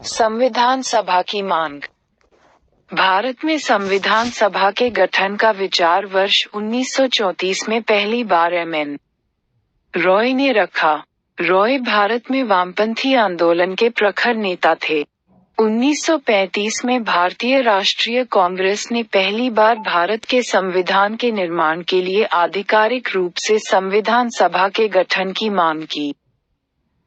संविधान सभा की मांग। भारत में संविधान सभा के गठन का विचार वर्ष 1934 में पहली बार एम.एन. रॉय ने रखा। रॉय भारत में वामपंथी आंदोलन के प्रखर नेता थे। 1935 में भारतीय राष्ट्रीय कांग्रेस ने पहली बार भारत के संविधान के निर्माण के लिए आधिकारिक रूप से संविधान सभा के गठन की मांग की।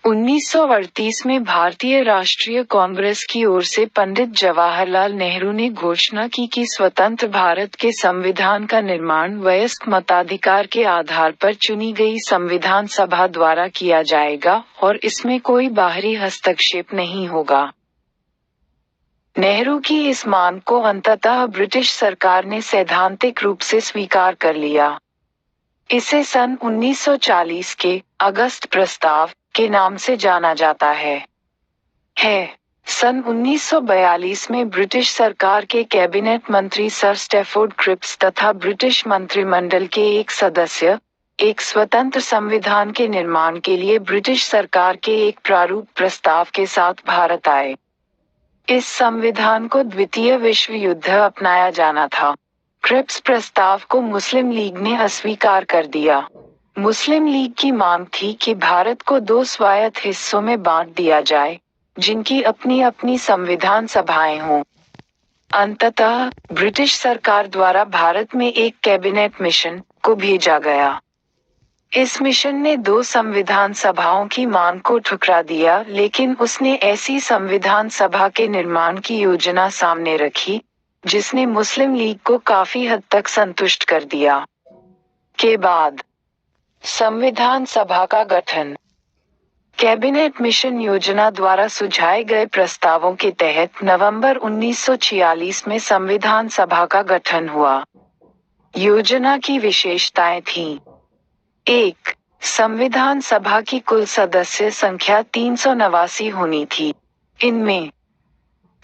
1938 में भारतीय राष्ट्रीय कांग्रेस की ओर से पंडित जवाहरलाल नेहरू ने घोषणा की कि स्वतंत्र भारत के संविधान का निर्माण वयस्क मताधिकार के आधार पर चुनी गई संविधान सभा द्वारा किया जाएगा और इसमें कोई बाहरी हस्तक्षेप नहीं होगा। नेहरू की इस मांग को अंततः ब्रिटिश सरकार ने सैद्धांतिक रूप से स्वीकार कर लिया। इसे सन 1940 के अगस्त प्रस्ताव के नाम से जाना जाता है। सन 1942 में ब्रिटिश सरकार के कैबिनेट मंत्री सर स्टैफोर्ड क्रिप्स तथा ब्रिटिश मंत्रिमंडल के एक सदस्य एक स्वतंत्र संविधान के निर्माण के लिए ब्रिटिश सरकार के एक प्रारूप प्रस्ताव के साथ भारत आए। इस संविधान को द्वितीय विश्व युद्ध अपनाया जाना था। क्रिप्स प्रस्ताव को मुस्लिम लीग ने अस्वीकार कर दिया। मुस्लिम लीग की मांग थी कि भारत को 2 स्वायत्त हिस्सों में बांट दिया जाए, जिनकी अपनी अपनी संविधान सभाएं हों। अंततः ब्रिटिश सरकार द्वारा भारत में एक कैबिनेट मिशन को भेजा गया। इस मिशन ने 2 संविधान सभाओं की मांग को ठुकरा दिया, लेकिन उसने ऐसी संविधान सभा के निर्माण की योजना सामने रखी, जिसने मुस्लिम लीग को काफी हद तक संतुष्ट कर दिया। के बाद संविधान सभा का गठन। कैबिनेट मिशन योजना द्वारा सुझाए गए प्रस्तावों के तहत नवंबर 1946 में संविधान सभा का गठन हुआ। योजना की विशेषताएं थीं: 1. संविधान सभा की कुल सदस्य संख्या 389 होनी थी। इनमें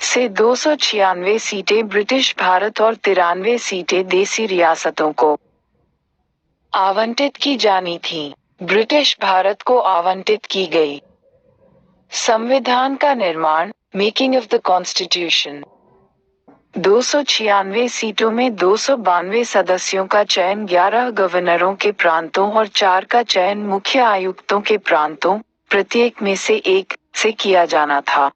से 296 सीटें ब्रिटिश भारत और 93 सीटें देसी रियासतों को आवंटित की जानी थीं। ब्रिटिश भारत को आवंटित की गई। संविधान का निर्माण, मेकिंग ऑफ द कॉन्स्टिट्यूशन। 296 सीटों में 292 सदस्यों का चयन 11 गवर्नरों के प्रांतों और 4 का चयन मुख्य आयुक्तों के प्रांतों, प्रत्येक में से एक, से किया जाना था।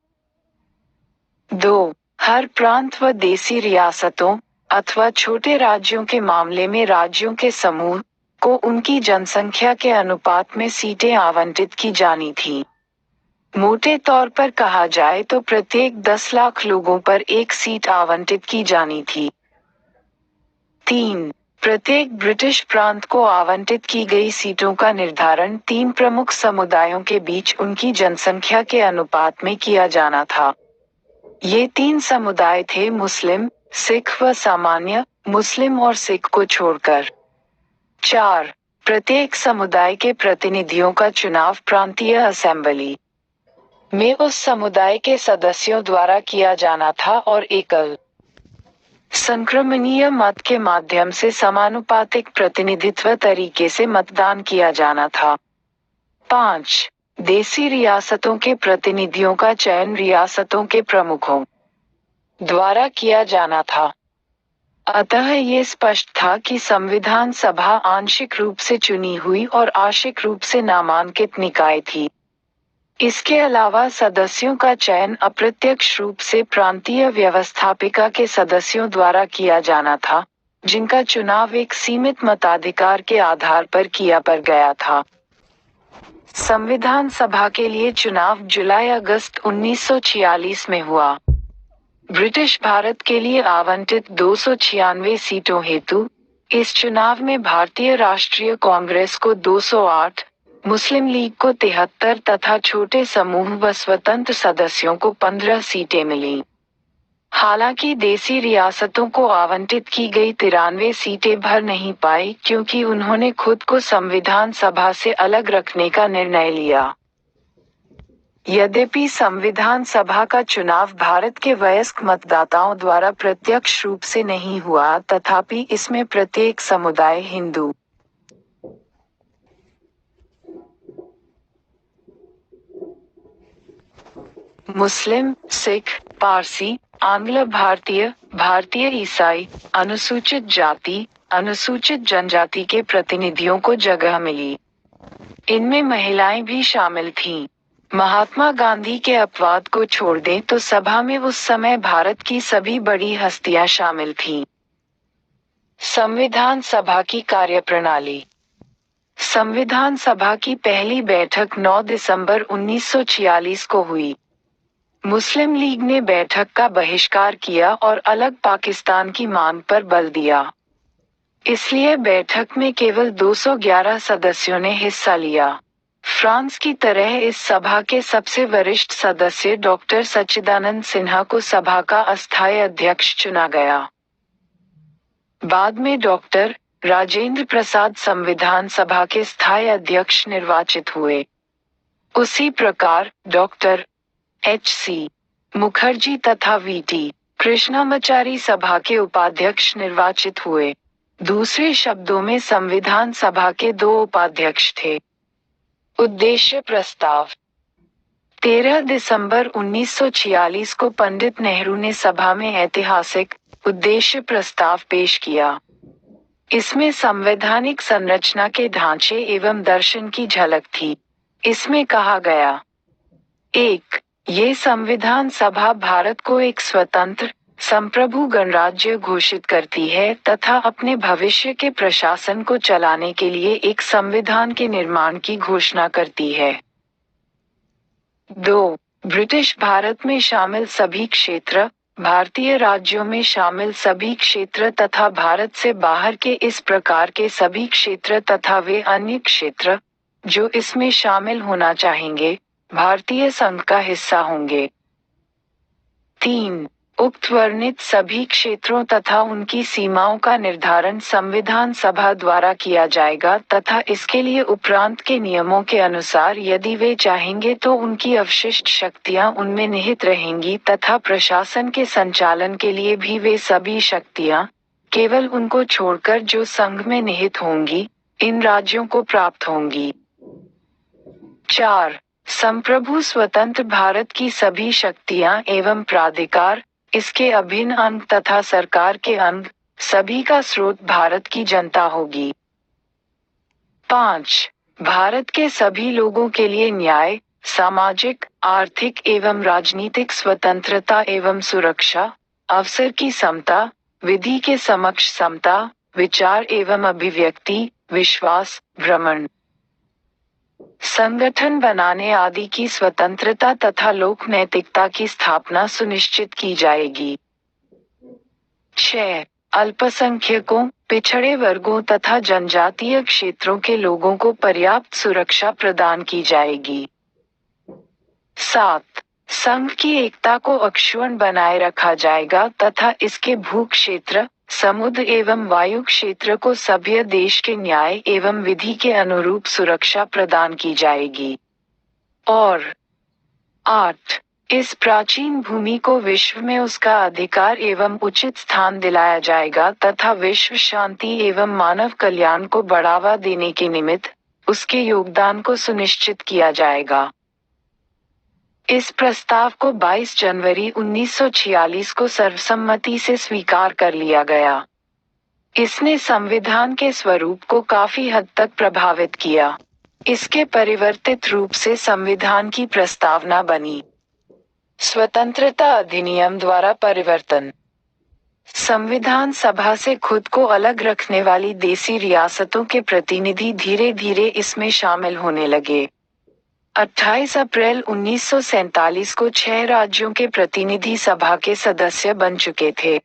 2. हर प्रांत व देसी रियासतों अथवा छोटे राज्यों के मामले में राज्यों के समूह को उनकी जनसंख्या के अनुपात में सीटें आवंटित की जानी थीं। मोटे तौर पर कहा जाए तो प्रत्येक 10 लाख लोगों पर एक सीट आवंटित की जानी थी। 3. प्रत्येक ब्रिटिश प्रांत को आवंटित की गई सीटों का निर्धारण 3 प्रमुख समुदायों के बीच उनकी जनसंख्या के अनुपात में किया जाना था। ये 3 समुदाय थे मुस्लिम, सिख व सामान्य मुस्लिम और सिख को छोड़कर। 4. प्रत्येक समुदाय के प्रतिनिधियों का चुनाव प्रांतीय असेंबली में उस समुदाय के सदस्यों द्वारा किया जाना था और एकल संक्रमणीय मत के माध्यम से समानुपातिक प्रतिनिधित्व तरीके से मतदान किया जाना था। 5. देसी रियासतों के प्रतिनिधियों का चयन रियासतों के प्रमुखों द्वारा किया जाना था। अतः ये स्पष्ट था कि संविधान सभा आंशिक रूप से चुनी हुई और आंशिक रूप से नामांकित निकाय थी। इसके अलावा सदस्यों का चयन अप्रत्यक्ष रूप से प्रांतीय व्यवस्थापिका के सदस्यों द्वारा किया जाना था, जिनका चुनाव एक सीमित मताधिकार के आधार पर किया गया था। संविधान सभा के लिए चुनाव जुलाई-अगस्त 1946 में हुआ। ब्रिटिश भारत के लिए आवंटित 296 सीटों हेतु इस चुनाव में भारतीय राष्ट्रीय कांग्रेस को 208, मुस्लिम लीग को 73 तथा छोटे समूह व स्वतंत्र सदस्यों को 15 सीटें मिलीं। हालांकि देसी रियासतों को आवंटित की गई 93 सीटें भर नहीं पाई, क्योंकि उन्होंने खुद को संविधान सभा से अलग रखने का निर्णय लिया। यद्यपि संविधान सभा का चुनाव भारत के वयस्क मतदाताओं द्वारा प्रत्यक्ष रूप से नहीं हुआ, तथापि इसमें प्रत्येक समुदाय हिंदू, मुस्लिम, सिख, पारसी, आंग्ल भारतीय, भारतीय ईसाई, अनुसूचित जाति, अनुसूचित जनजाति के प्रतिनिधियों को जगह मिली। इनमें महिलाएं भी शामिल थीं। महात्मा गांधी के अपवाद को छोड़ दें तो सभा में उस समय भारत की सभी बड़ी हस्तियां शामिल थीं। संविधान सभा की कार्यप्रणाली। संविधान सभा की पहली बैठक 9 दिसंबर 1946 को हुई। मुस्लिम लीग ने बैठक का बहिष्कार किया और अलग पाकिस्तान की मांग पर बल दिया। इसलिए बैठक में केवल 211 सदस्यों ने हिस्सा लिया। फ्रांस की तरह इस सभा के सबसे वरिष्ठ सदस्य डॉक्टर सच्चिदानंद सिन्हा को सभा का अस्थायी अध्यक्ष चुना गया। बाद में डॉक्टर राजेंद्र प्रसाद संविधान सभा के स्थायी अध्यक्ष निर्वाचित हुए। उसी प्रकार डॉक्टर H.C. मुखर्जी तथा V.T. कृष्णामाचारी सभा के उपाध्यक्ष निर्वाचित हुए। दूसरे शब्दों में संविधान सभा के 2 उपाध्यक्ष थे। उद्देश्य प्रस्ताव। 13 दिसंबर 1946 को पंडित नेहरू ने सभा में ऐतिहासिक उद्देश्य प्रस्ताव पेश किया। इसमें संवैधानिक संरचना के ढांचे एवं दर्शन की झलक थी। इसमें कहा गया 1. ये संविधान सभा भारत को एक स्वतंत्र संप्रभु गणराज्य घोषित करती है तथा अपने भविष्य के प्रशासन को चलाने के लिए एक संविधान के निर्माण की घोषणा करती है। 2. ब्रिटिश भारत में शामिल सभी क्षेत्र, भारतीय राज्यों में शामिल सभी क्षेत्र तथा भारत से बाहर के इस प्रकार के सभी क्षेत्र तथा वे अन्य क्षेत्र जो इसमें शामिल होना चाहेंगे, भारतीय संघ का हिस्सा होंगे। 3. उक्त वर्णित सभी क्षेत्रों तथा उनकी सीमाओं का निर्धारण संविधान सभा द्वारा किया जाएगा तथा इसके लिए उपरांत के नियमों के अनुसार यदि वे चाहेंगे तो उनकी अवशिष्ट शक्तियां उनमें निहित रहेंगी तथा प्रशासन के संचालन के लिए भी वे सभी शक्तियां, केवल उनको छोड़कर जो संघ में निहित होंगी, इन राज्यों को प्राप्त होंगी। 4. संप्रभु स्वतंत्र भारत की सभी शक्तियां एवं प्राधिकार, इसके अभिन्न अंग तथा सरकार के अंग, सभी का स्रोत भारत की जनता होगी। 5. भारत के सभी लोगों के लिए न्याय, सामाजिक, आर्थिक एवं राजनीतिक स्वतंत्रता एवं सुरक्षा, अवसर की समता, विधि के समक्ष समता, विचार एवं अभिव्यक्ति, विश्वास, भ्रमण, संगठन बनाने आदि की स्वतंत्रता तथा लोक नैतिकता की स्थापना सुनिश्चित की जाएगी। 6. अल्पसंख्यकों, पिछड़े वर्गों तथा जनजातीय क्षेत्रों के लोगों को पर्याप्त सुरक्षा प्रदान की जाएगी। 7. संघ की एकता को अक्षुण्ण बनाए रखा जाएगा तथा इसके भू क्षेत्र, समुद्र एवं वायु क्षेत्र को सभ्य देश के न्याय एवं विधि के अनुरूप सुरक्षा प्रदान की जाएगी। और 8. इस प्राचीन भूमि को विश्व में उसका अधिकार एवं उचित स्थान दिलाया जाएगा तथा विश्व शांति एवं मानव कल्याण को बढ़ावा देने के निमित्त उसके योगदान को सुनिश्चित किया जाएगा। इस प्रस्ताव को 22 जनवरी 1946 को सर्वसम्मति से स्वीकार कर लिया गया। इसने संविधान के स्वरूप को काफी हद तक प्रभावित किया। इसके परिवर्तित रूप से संविधान की प्रस्तावना बनी। स्वतंत्रता अधिनियम द्वारा परिवर्तन। संविधान सभा से खुद को अलग रखने वाली देसी रियासतों के प्रतिनिधि धीरे धीरे इसमें शामिल होने लगे। 28 अप्रैल 1947 को 6 राज्यों के प्रतिनिधि सभा के सदस्य बन चुके थे।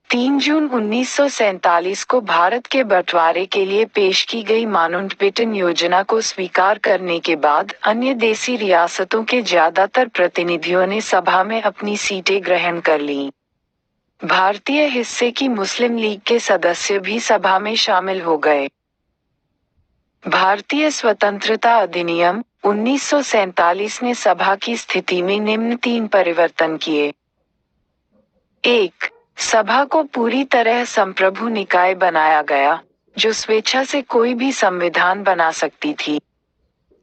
3 जून 1947 को भारत के बंटवारे के लिए पेश की गई माउंटबेटन योजना को स्वीकार करने के बाद अन्य देसी रियासतों के ज्यादातर प्रतिनिधियों ने सभा में अपनी सीटें ग्रहण कर लीं। भारतीय हिस्से की मुस्लिम लीग के सदस्य भी सभा में शामिल हो गए। भारतीय स्वतंत्रता अधिनियम 1947 ने सभा की स्थिति में निम्न 3 परिवर्तन किए। 1. सभा को पूरी तरह संप्रभु निकाय बनाया गया, जो स्वेच्छा से कोई भी संविधान बना सकती थी।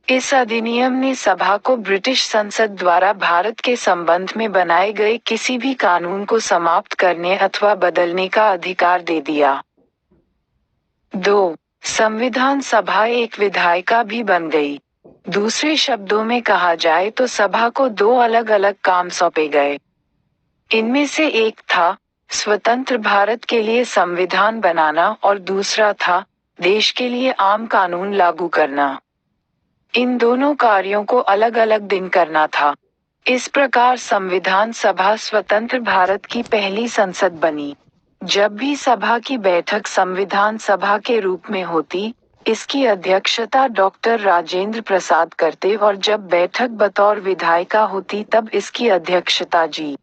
इस अधिनियम ने सभा को ब्रिटिश संसद द्वारा भारत के संबंध में बनाए गए किसी भी कानून को समाप्त करने अथवा बदलने का अधिकार दे दिया। 2. संविधान सभा एक विधायिका भी बन गई। दूसरे शब्दों में कहा जाए तो सभा को दो अलग अलग काम सौंपे गए। इनमें से एक था स्वतंत्र भारत के लिए संविधान बनाना और दूसरा था देश के लिए आम कानून लागू करना। इन दोनों कार्यों को अलग अलग दिन करना था। इस प्रकार संविधान सभा स्वतंत्र भारत की पहली संसद बनी। जब भी सभा की बैठक संविधान सभा के रूप में होती, इसकी अध्यक्षता डॉक्टर राजेंद्र प्रसाद करते और जब बैठक बतौर विधायिका होती तब इसकी अध्यक्षता जी.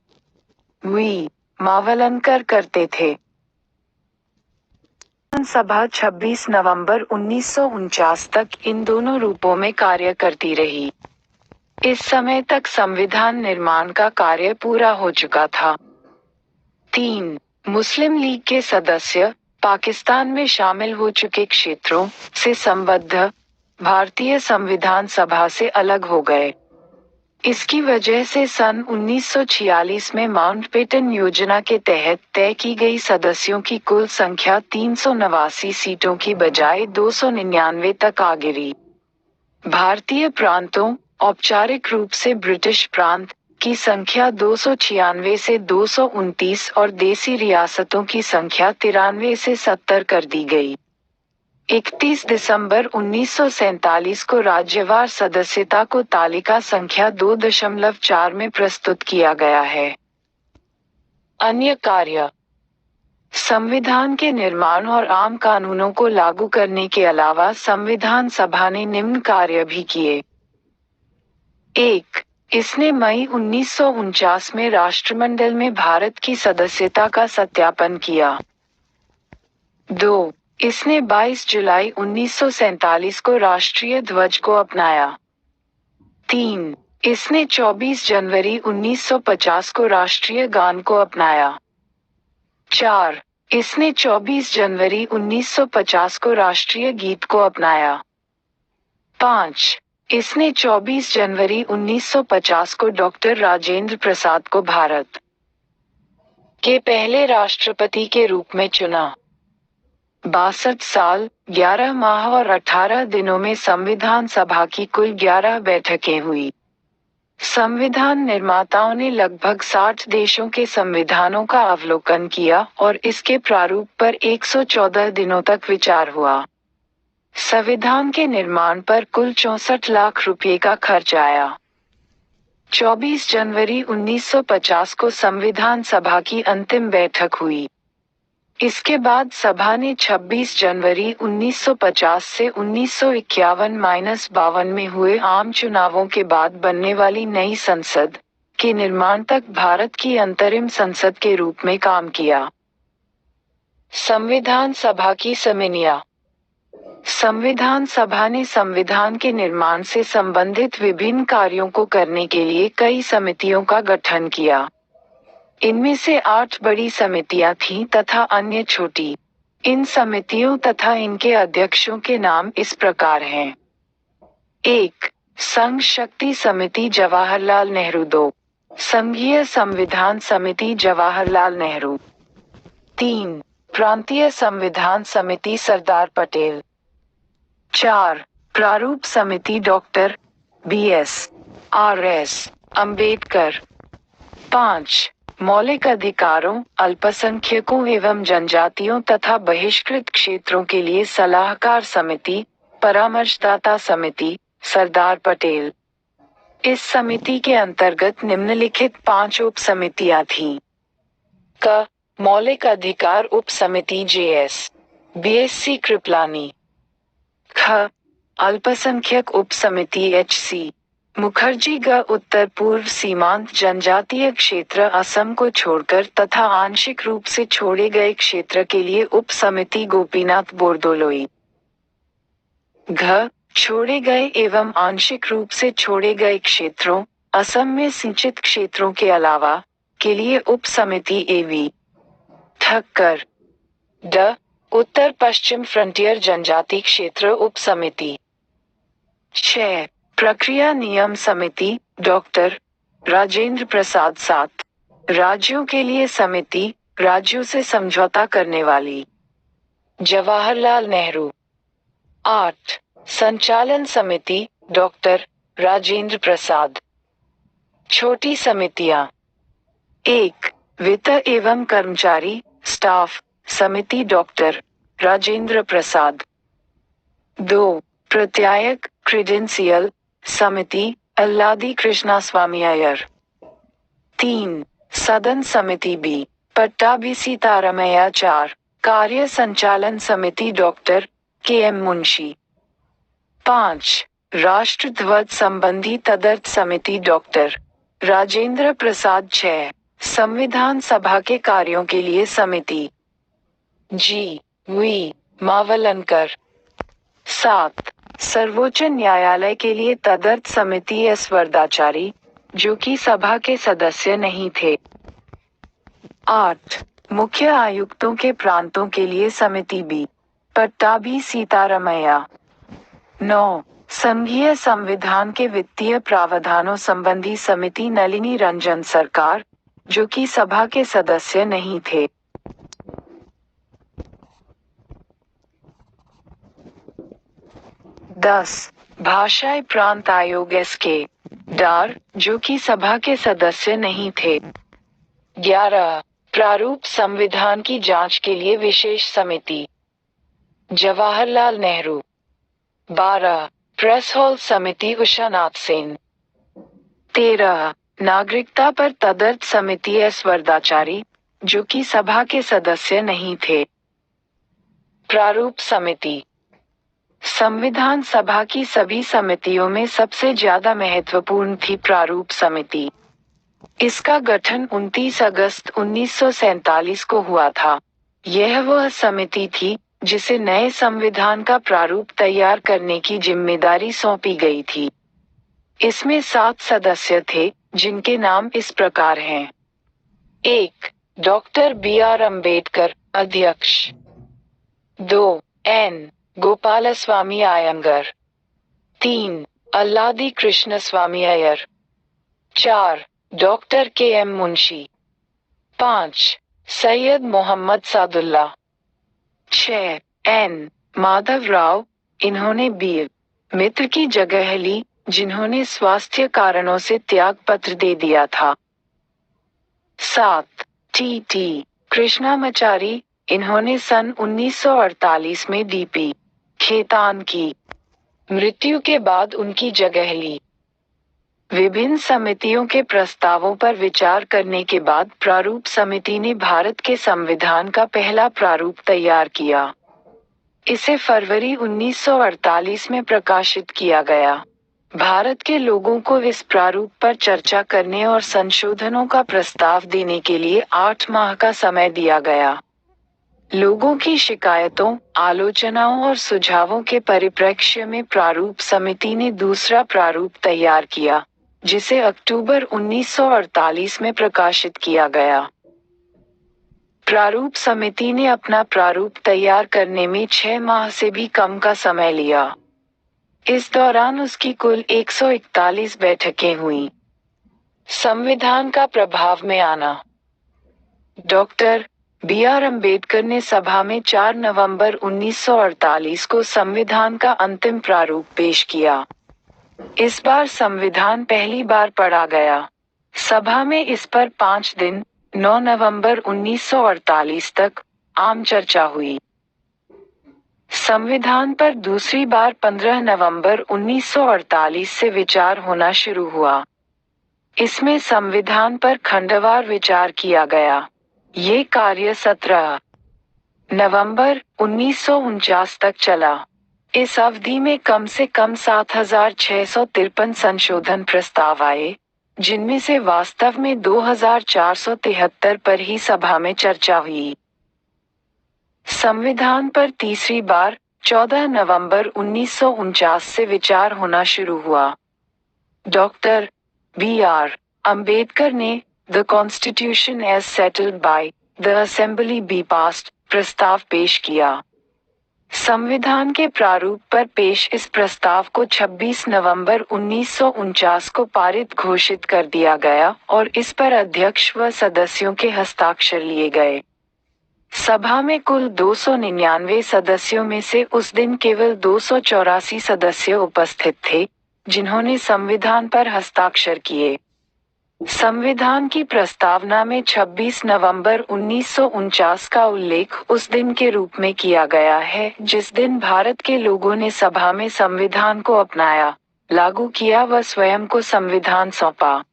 वी. मावलंकर करते थे। सभा 26 नवंबर 1949 तक इन दोनों रूपों में कार्य करती रही। इस समय तक संविधान निर्माण का कार्य पूरा हो चुका था। 3. मुस्लिम लीग के सदस्य पाकिस्तान में शामिल हो चुके क्षेत्रों से संबद्ध भारतीय संविधान सभा से अलग हो गए। इसकी वजह से सन 1946 में माउंटबेटन योजना के तहत तय की गई सदस्यों की कुल संख्या 389 सीटों की बजाय 299 तक आ गिरी। भारतीय प्रांतों, औपचारिक रूप से ब्रिटिश प्रांत, की संख्या 296 से 229 और देसी रियासतों की संख्या 93 से 70 कर दी गई। 31 दिसंबर 1947 को राज्यवार सदस्यता को तालिका संख्या 2.4 में प्रस्तुत किया गया है। अन्य कार्य: संविधान के निर्माण और आम कानूनों को लागू करने के अलावा संविधान सभा ने निम्न कार्य भी किए। 1. इसने मई 1949 में राष्ट्रमंडल में भारत की सदस्यता का सत्यापन किया। 2. इसने 22 जुलाई 1947 को राष्ट्रीय ध्वज को अपनाया। 3. इसने 24 जनवरी 1950 को राष्ट्रीय गान को अपनाया। 4. इसने 24 जनवरी 1950 को राष्ट्रीय गीत को अपनाया। 5. इसने 24 जनवरी 1950 को डॉक्टर राजेंद्र प्रसाद को भारत के पहले राष्ट्रपति के रूप में चुना। 62 साल, 11 माह और 18 दिनों में संविधान सभा की कुल 11 बैठकें हुई। संविधान निर्माताओं ने लगभग 60 देशों के संविधानों का अवलोकन किया और इसके प्रारूप पर 114 दिनों तक विचार हुआ। संविधान के निर्माण पर कुल 64 लाख रुपये का खर्च आया। 24 जनवरी 1950 को संविधान सभा की अंतिम बैठक हुई। इसके बाद सभा ने 26 जनवरी 1950 से 1951-52 में हुए आम चुनावों के बाद बनने वाली नई संसद के निर्माण तक भारत की अंतरिम संसद के रूप में काम किया। संविधान सभा की समितियां: संविधान सभा ने संविधान के निर्माण से संबंधित विभिन्न कार्यों को करने के लिए कई समितियों का गठन किया। इनमें से 8 बड़ी समितियां थीं तथा अन्य छोटी। इन समितियों तथा इनके अध्यक्षों के नाम इस प्रकार हैं। 1. संघ शक्ति समिति जवाहरलाल नेहरू। 2. संघीय संविधान समिति जवाहरलाल नेहरू। 3. प्रांतीय संविधान समिति सरदार पटेल। 4. प्रारूप समिति डॉक्टर B.S.R.S. अम्बेडकर। 5. मौलिक अधिकारों, अल्पसंख्यकों एवं जनजातियों तथा बहिष्कृत क्षेत्रों के लिए सलाहकार समिति, परामर्शदाता समिति, सरदार पटेल। इस समिति के अंतर्गत निम्नलिखित 5 उप समितियां थीं। क. मौलिक अधिकार उप समिति J.S. B.S.C. कृपलानी। ख. अल्पसंख्यक उप समिति H.C. मुखर्जी। ग. उत्तर पूर्व सीमांत जनजातीय क्षेत्र असम को छोड़कर तथा आंशिक रूप से छोड़े गए क्षेत्र के लिए उप समिति गोपीनाथ बोरदोलोई। घ. छोड़े गए एवं आंशिक रूप से छोड़े गए क्षेत्रों, असम में सिंचित क्षेत्रों के अलावा, के लिए उप समिति A.V. ठक्कर। ड. उत्तर पश्चिम फ्रंटियर जनजाति क्षेत्र उप समिति। 6. प्रक्रिया नियम समिति डॉक्टर राजेंद्र प्रसाद। 7 राज्यों के लिए समिति, राज्यों से समझौता करने वाली जवाहरलाल नेहरू। 8 संचालन समिति डॉक्टर राजेंद्र प्रसाद। छोटी समितियां। 1 वित्त एवं कर्मचारी स्टाफ समिति डॉक्टर राजेंद्र प्रसाद। 2 प्रत्यायक क्रीडेंशियल समिति अल्लादी कृष्णास्वामी अय्यर। 3 सदन समिति बी पट्टाभी सीतारामैया। 4 कार्य संचालन समिति डॉक्टर के.एम. मुंशी। 5 राष्ट्र ध्वज संबंधी तदर्थ समिति डॉक्टर राजेंद्र प्रसाद। 6 संविधान सभा के कार्यों के लिए समिति जी.वी. मावलंकर। 7 सर्वोच्च न्यायालय के लिए तदर्थ समिति एस. वरदाचारी, जो कि सभा के सदस्य नहीं थे। 8 मुख्य आयुक्तों के प्रांतों के लिए समिति बी पट्टाभी सीतारामैया। 9 संघीय संविधान के वित्तीय प्रावधानों संबंधी समिति नलिनी रंजन सरकार, जो कि सभा के सदस्य नहीं थे। 10 भाषाई प्रांत आयोग एस.के. डार, जो कि सभा के सदस्य नहीं थे। 11 प्रारूप संविधान की जांच के लिए विशेष समिति जवाहरलाल नेहरू। 12 प्रेस हॉल समिति उषा नाथ सेन। 13 नागरिकता पर तदर्थ समिति एस. वरदाचारी, जो कि सभा के सदस्य नहीं थे। प्रारूप समिति। संविधान सभा की सभी समितियों में सबसे ज्यादा महत्वपूर्ण थी प्रारूप समिति। इसका गठन 29 अगस्त 1947 को हुआ था। यह वह समिति थी जिसे नए संविधान का प्रारूप तैयार करने की जिम्मेदारी सौंपी गई थी। इसमें 7 सदस्य थे, जिनके नाम इस प्रकार हैं। 1 डॉक्टर बी.आर. अम्बेडकर अध्यक्ष। 2 एन. गोपालस्वामी आयंगर। 3 अल्लादी कृष्णस्वामी अय्यर। 4 डॉक्टर के.एम. मुंशी। 5 सैयद मोहम्मद सादुल्ला। 6 एन. माधव राव, इन्होंने बीर मित्र की जगह ली, जिन्होंने स्वास्थ्य कारणों से त्याग पत्र दे दिया था। 7 टी. कृष्णामाचारी, इन्होंने सन 1948 में डी.पी. खेतान की मृत्यु के बाद उनकी जगह ली। विभिन्न समितियों के प्रस्तावों पर विचार करने के बाद प्रारूप समिति ने भारत के संविधान का पहला प्रारूप तैयार किया। इसे फरवरी 1948 में प्रकाशित किया गया। भारत के लोगों को इस प्रारूप पर चर्चा करने और संशोधनों का प्रस्ताव देने के लिए 8 माह का समय दिया गया। लोगों की शिकायतों, आलोचनाओं और सुझावों के परिप्रेक्ष्य में प्रारूप समिति ने दूसरा प्रारूप तैयार किया, जिसे अक्टूबर 1948 में प्रकाशित किया गया। प्रारूप समिति ने अपना प्रारूप तैयार करने में 6 माह से भी कम का समय लिया। इस दौरान उसकी कुल 141 बैठकें हुईं। संविधान का प्रभाव में आना। डॉक्टर बी.आर. अम्बेडकर ने सभा में 4 नवंबर 1948 को संविधान का अंतिम प्रारूप पेश किया। इस बार संविधान पहली बार पढ़ा गया। सभा में इस पर 5 दिन, 9 नवंबर 1948 तक आम चर्चा हुई। संविधान पर दूसरी बार 15 नवंबर 1948 से विचार होना शुरू हुआ। इसमें संविधान पर खंडवार विचार किया गया। ये कार्य 17 नवंबर 1949 तक चला। इस अवधि में कम से कम 7,653 संशोधन प्रस्ताव आए, जिनमें से वास्तव में 2,473 पर ही सभा में चर्चा हुई। संविधान पर तीसरी बार 14 नवंबर 1949 से विचार होना शुरू हुआ। डॉक्टर बी.आर. अम्बेडकर ने the constitution as settled by the assembly be passed प्रस्ताव पेश किया। संविधान के प्रारूप पर पेश इस प्रस्ताव को 26 नवंबर 1949 को पारित घोषित कर दिया गया और इस पर अध्यक्ष व सदस्यों के हस्ताक्षर लिए गए। सभा में कुल 299 सदस्यों में से उस दिन केवल 284 सदस्य उपस्थित थे, जिन्होंने संविधान पर हस्ताक्षर किए। संविधान की प्रस्तावना में 26 नवंबर 1949 का उल्लेख उस दिन के रूप में किया गया है जिस दिन भारत के लोगों ने सभा में संविधान को अपनाया, लागू किया व स्वयं को संविधान सौंपा।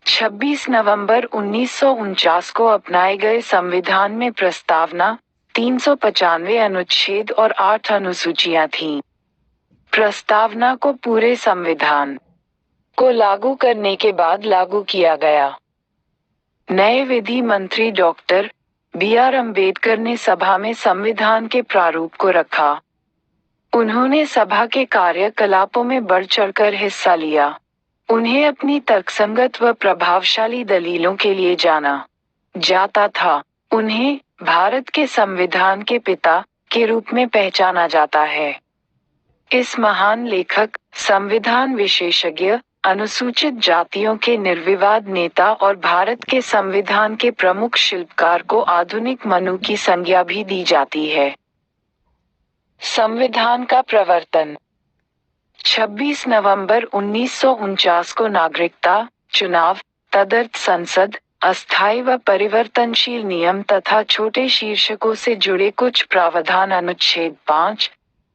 26 नवंबर 1949 को अपनाए गए संविधान में प्रस्तावना, 395 अनुच्छेद और 8 अनुसूचियां थीं। प्रस्तावना को पूरे संविधान को लागू करने के बाद लागू किया गया। नए विधि मंत्री डॉक्टर B.R. अम्बेडकर ने सभा में संविधान के प्रारूप को रखा। उन्होंने सभा के कार्यकलापों में बढ़ चढ़कर हिस्सा लिया। उन्हें अपनी तर्कसंगत व प्रभावशाली दलीलों के लिए जाना जाता था। उन्हें भारत के संविधान के पिता के रूप में पहचाना जाता है। इस महान लेखक, संविधान विशेषज्ञ, अनुसूचित जातियों के निर्विवाद नेता और भारत के संविधान के प्रमुख शिल्पकार को आधुनिक मनु की संज्ञा भी दी जाती है। संविधान का प्रवर्तन 26 नवंबर 1949 को नागरिकता, चुनाव, तदर्थ संसद, अस्थायी व परिवर्तनशील नियम तथा छोटे शीर्षकों से जुड़े कुछ प्रावधान अनुच्छेद 5,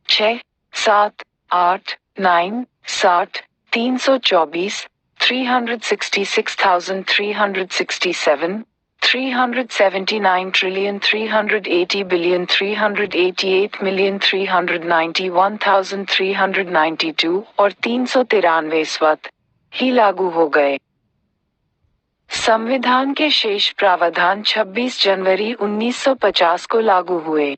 6, 7, 8, 9, 60, 324, 366,367, 379,380,388,391,392 और 393 स्वतः ही लागू हो गए। संविधान के शेष प्रावधान 26 जनवरी 1950 को लागू हुए।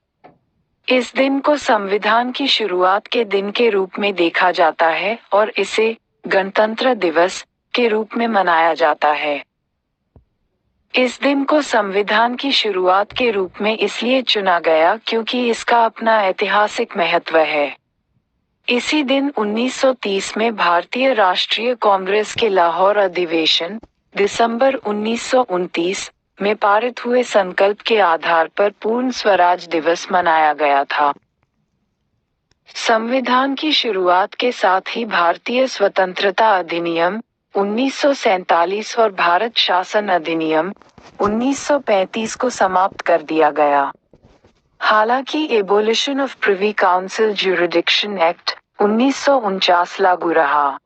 इस दिन को संविधान की शुरुआत के दिन के रूप में देखा जाता है और इसे गणतंत्र दिवस के रूप में मनाया जाता है। इस दिन को संविधान की शुरुआत के रूप में इसलिए चुना गया क्योंकि इसका अपना ऐतिहासिक महत्व है। इसी दिन 1930 में भारतीय राष्ट्रीय कांग्रेस के लाहौर अधिवेशन, दिसंबर 1929 में पारित हुए संकल्प के आधार पर पूर्ण स्वराज दिवस मनाया गया था। संविधान की शुरुआत के साथ ही भारतीय स्वतंत्रता अधिनियम 1947 और भारत शासन अधिनियम 1935 को समाप्त कर दिया गया। हालांकि Abolition of Privy Council Jurisdiction Act 1949 लागू रहा।